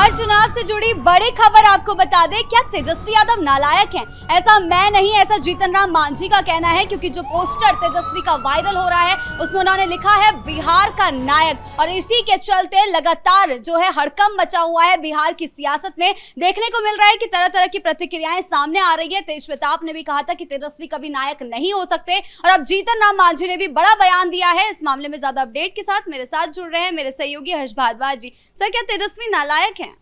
बिहार चुनाव से जुड़ी बड़ी खबर आपको बता दें, क्या तेजस्वी यादव नालायक हैं? ऐसा मैं नहीं, ऐसा जीतन राम मांझी का कहना है, क्योंकि जो पोस्टर तेजस्वी का वायरल हो रहा है उसमें उन्होंने लिखा है बिहार का नायक। और इसी के चलते लगातार जो है हड़कंप मचा हुआ है बिहार की सियासत में। देखने को मिल रहा है कि तरह तरह की प्रतिक्रियाएं सामने आ रही है। तेज प्रताप ने भी कहा था कि तेजस्वी कभी नायक नहीं हो सकते, और अब जीतन राम मांझी ने भी बड़ा बयान दिया है। इस मामले में ज्यादा अपडेट के साथ मेरे साथ जुड़ रहे हैं मेरे सहयोगी हर्ष भारद्वाज जी। सर, क्या तेजस्वी नालायक हैं?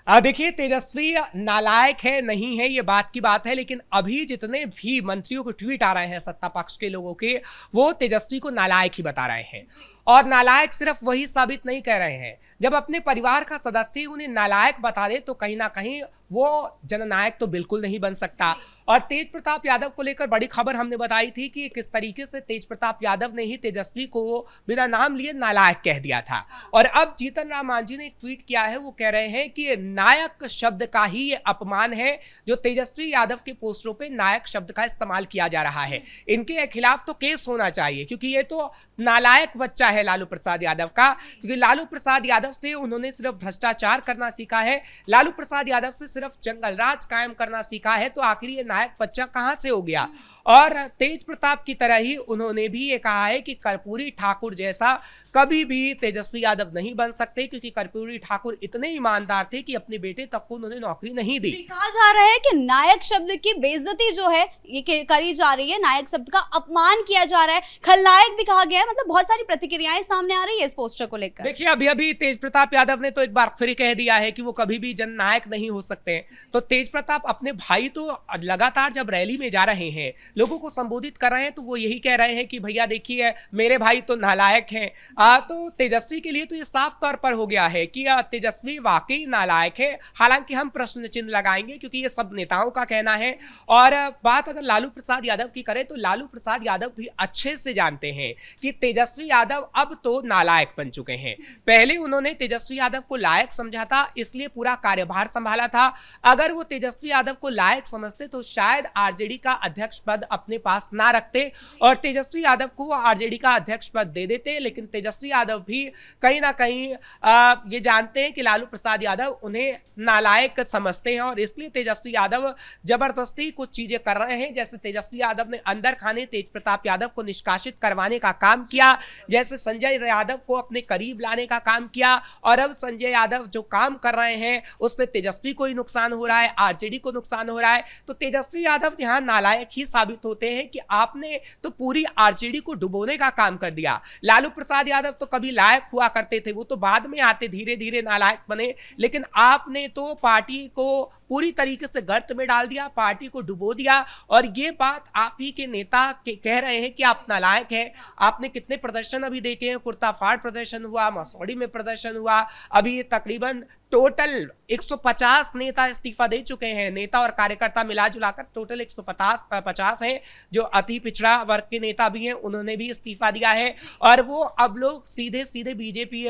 देखिए, तेजस्वी नालायक है नहीं है ये बात की बात है, लेकिन अभी जितने भी मंत्रियों के ट्वीट आ रहे हैं सत्ता पक्ष के लोगों के, वो तेजस्वी को नालायक ही बता रहे हैं। और नालायक सिर्फ वही साबित नहीं कर रहे हैं, जब अपने परिवार का सदस्य उन्हें नालायक बता दे तो कहीं ना कहीं वो जननायक तो बिल्कुल नहीं बन सकता। और तेज प्रताप यादव को लेकर बड़ी खबर हमने बताई थी कि किस तरीके से तेज प्रताप यादव ने ही तेजस्वी को बिना नाम लिए नालायक कह दिया था। और अब जीतन राम मांझी ने एक ट्वीट किया है, वो कह रहे हैं कि नायक शब्द का ही ये अपमान है जो तेजस्वी यादव के पोस्टरों पे नायक शब्द का इस्तेमाल किया जा रहा है। इनके खिलाफ तो केस होना चाहिए, क्योंकि ये तो नालायक बच्चा है लालू प्रसाद यादव का। क्योंकि लालू प्रसाद यादव से उन्होंने सिर्फ भ्रष्टाचार करना सीखा है, लालू प्रसाद यादव से सिर्फ जंगल राज कायम करना सीखा है, तो आखिर ये नायक बच्चा कहां से हो गया। और तेज प्रताप की तरह ही उन्होंने भी ये कहा है कि कर्पूरी ठाकुर जैसा कभी भी तेजस्वी यादव नहीं बन सकते, क्योंकि कर्पूरी ठाकुर इतने ईमानदार थे कि अपने बेटे तक को उन्होंने नौकरी नहीं दी। कहा जा रहा है कि नायक शब्द की बेइज्जती जो है ये करी जा रही है, नायक शब्द का अपमान किया जा रहा है, खलनायक भी कहा गया है। मतलब बहुत सारी प्रतिक्रियाएं सामने आ रही है इस पोस्टर को लेकर। देखिए, अभी तेज प्रताप यादव ने तो एक बार फिर कह दिया है कि वो कभी भी जननायक नहीं हो सकते। तो तेज प्रताप अपने भाई तो लगातार जब रैली में जा रहे हैं, लोगों को संबोधित कर रहे हैं, तो वो यही कह रहे हैं कि भैया देखिए मेरे भाई तो नालायक हैं। तो तेजस्वी के लिए तो ये साफ तौर पर हो गया है कि तेजस्वी वाकई नालायक है। हालांकि हम प्रश्न चिन्ह लगाएंगे, क्योंकि ये सब नेताओं का कहना है। और बात अगर लालू प्रसाद यादव की करें तो लालू प्रसाद यादव भी अच्छे से जानते हैं कि तेजस्वी यादव अब तो नालायक बन चुके हैं। पहले उन्होंने तेजस्वी यादव को लायक समझा था, इसलिए पूरा कार्यभार संभाला था। अगर वो तेजस्वी यादव को लायक समझते तो शायद आरजेडी का अध्यक्ष पद अपने पास ना रखते और तेजस्वी यादव को आरजेडी का अध्यक्ष पद दे देते। लेकिन तेजस्वी यादव भी कहीं ना कहीं ये जानते हैं कि लालू प्रसाद यादव उन्हें नालायक समझते हैं, और इसलिए तेजस्वी यादव जबरदस्ती कुछ चीजें कर रहे हैं। जैसे तेजस्वी यादव ने अंदर खाने तेज प्रताप यादव को निष्कासित करवाने का काम किया, जैसे संजय यादव को अपने करीब लाने का काम किया। और अब संजय यादव जो काम कर रहे हैं उससे तेजस्वी को ही नुकसान हो रहा है, आरजेडी को नुकसान हो रहा है। तो तेजस्वी यादव यहां नालायक ही साबित होते हैं कि आपने तो पूरी आरजेडी को डुबोने का काम कर दिया। लालू प्रसाद यादव तो कभी लायक हुआ करते थे, वो तो बाद में आते धीरे धीरे नालायक बने, लेकिन आपने तो पार्टी को पूरी तरीके से गर्त में डाल दिया, पार्टी को डुबो दिया। और ये बात आप ही के नेता कह रहे हैं कि आप नालायक हैं। आपने कितने प्रदर्शन अभी देखे हैं, कुर्ता फाड़ प्रदर्शन हुआ, मसौड़ी में प्रदर्शन हुआ, अभी तकरीबन टोटल 150 नेता इस्तीफा दे चुके हैं। नेता और कार्यकर्ता मिला जुलाकर टोटल 150 हैं। जो अति पिछड़ा वर्ग के नेता भी हैं उन्होंने भी इस्तीफा दिया है, और वो अब लोग सीधे सीधे बीजेपी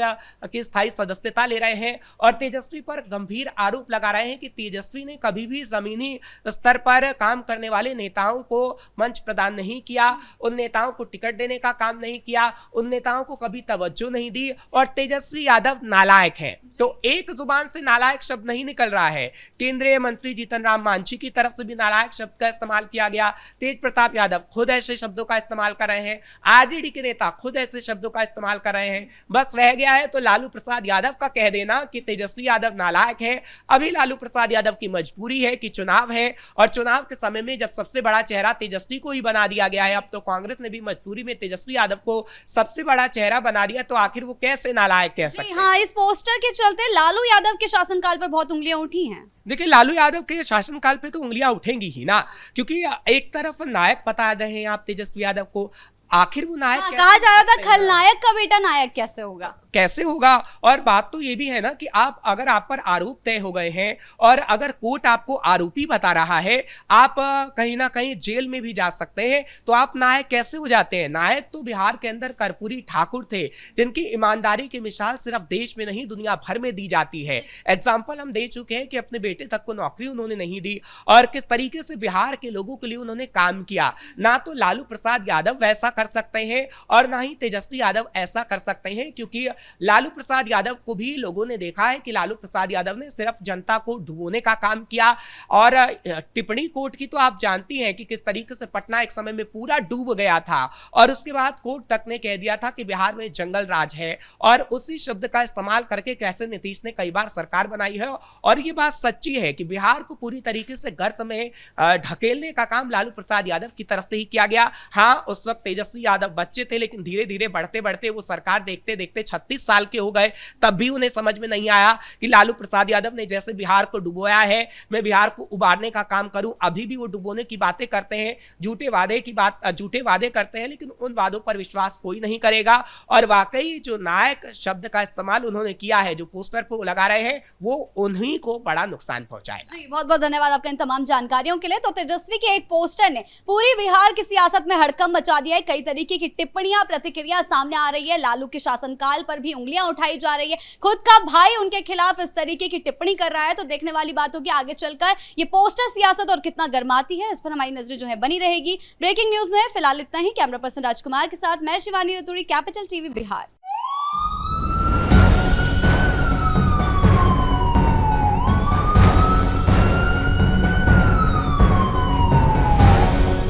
की स्थायी सदस्यता ले रहे हैं। और तेजस्वी पर गंभीर आरोप लगा रहे हैं कि तेजस्वी ने कभी भी जमीनी स्तर पर काम करने वाले नेताओं को मंच प्रदान नहीं किया, उन नेताओं को टिकट देने का काम नहीं किया, उन नेताओं को कभी तवज्जो नहीं दी। और तेजस्वी यादव नालायक है, तो एक जुबान से नालायक शब्द नहीं निकल रहा है। केंद्रीय मंत्री जीतन राम मांझी की तरफ से भी नालायक शब्द का इस्तेमाल किया गया। तेज प्रताप यादव खुद ऐसे शब्दों का इस्तेमाल कर रहे हैं, आरजेडी के नेता खुद ऐसे शब्दों का इस्तेमाल कर रहे हैं। बस रह गया है तो लालू प्रसाद यादव का कह देना कि तेजस्वी यादव नालायक है। अभी लालू प्रसाद यादव की मजबूरी है कि चुनाव है, और चुनाव के समय में जब सबसे बड़ा चेहरा तेजस्वी को ही बना दिया गया है, अब तो कांग्रेस ने भी मजबूरी में तेजस्वी यादव को सबसे बड़ा चेहरा बना दिया, तो आखिर वो कैसे नालायक कह सकते हैं। हाँ, इस पोस्टर के चलते लालू यादव के शासनकाल पर बहुत उंगलियां उठी हैं। देखिए, लालू यादव के शासनकाल पे तो उंगलियां उठेंगी ही ना, क्योंकि एक तरफ नायक बता रहे हैं आप तेजस्वी यादव को, आखिर वो नायक कहा जा रहा था खलनायक का बेटा नायक कैसे होगा। और बात तो ये भी है ना कि अगर आप पर आरोप तय हो गए हैं और अगर कोर्ट आपको आरोपी बता रहा है, आप कहीं ना कहीं जेल में भी जा सकते हैं, तो आप नायक कैसे हो जाते हैं। नायक तो बिहार के अंदर कर्पूरी ठाकुर थे, जिनकी ईमानदारी की मिसाल सिर्फ देश में नहीं दुनिया भर में दी जाती है। एग्जाम्पल हम दे चुके हैं कि अपने बेटे तक को नौकरी उन्होंने नहीं दी, और किस तरीके से बिहार के लोगों के लिए उन्होंने काम किया। ना तो लालू प्रसाद यादव वैसा कर सकते हैं और ना ही तेजस्वी यादव ऐसा कर सकते हैं, क्योंकि लालू प्रसाद यादव को भी लोगों ने देखा है कि लालू प्रसाद यादव ने सिर्फ जनता को डुबोने का काम किया। और टिप्पणी कोर्ट की तो आप जानती हैं कि किस तरीके से पटना एक समय में पूरा डूब गया था और उसके बाद कोर्ट तक ने कह दिया था कि बिहार में जंगल राज है, और उसी शब्द का इस्तेमाल करके कैसे नीतीश ने कई बार सरकार बनाई है। और ये बात सच्ची है कि बिहार को पूरी तरीके से गर्त में ढकेलने का काम लालू प्रसाद यादव की तरफ से ही किया गया। हाँ, उस वक्त तेजस्वी यादव बच्चे थे, लेकिन धीरे धीरे बढ़ते बढ़ते वो सरकार देखते देखते 36 साल के हो गए, तब भी उन्हें समझ में नहीं आया कि लालू प्रसाद यादव ने जैसे बिहार को डुबोया है, मैं बिहार को उबारने का काम करूं। अभी भी वो डुबोने की बातें करते हैं, झूठे वादे करते हैं, लेकिन उन वादों पर विश्वास कोई नहीं करेगा। और वाकई जो नायक शब्द का इस्तेमाल उन्होंने किया है, जो पोस्टर पर लगा रहे हैं, वो उन्हीं को बड़ा नुकसान पहुंचाएगा। जी, बहुत बहुत धन्यवाद आपका इन तमाम जानकारियों के लिए। तो तेजस्वी के एक पोस्टर ने पूरी बिहार की सियासत में हड़कंप मचा दिया है। कई तरीके की टिप्पणियां, प्रतिक्रिया सामने आ रही है। लालू के शासनकाल पर भी उंगलियां उठाई जा रही है। खुद का भाई उनके खिलाफ इस तरीके की टिप्पणी कर रहा है, तो देखने वाली बात होगी आगे चलकर ये पोस्टर सियासत और कितना गर्माती है, इस पर हमारी नजरें जो है बनी रहेगी। ब्रेकिंग न्यूज में फिलहाल इतना ही। कैमरा पर्सन राजकुमार के साथ मैं शिवानी रतूड़ी, कैपिटल टीवी बिहार।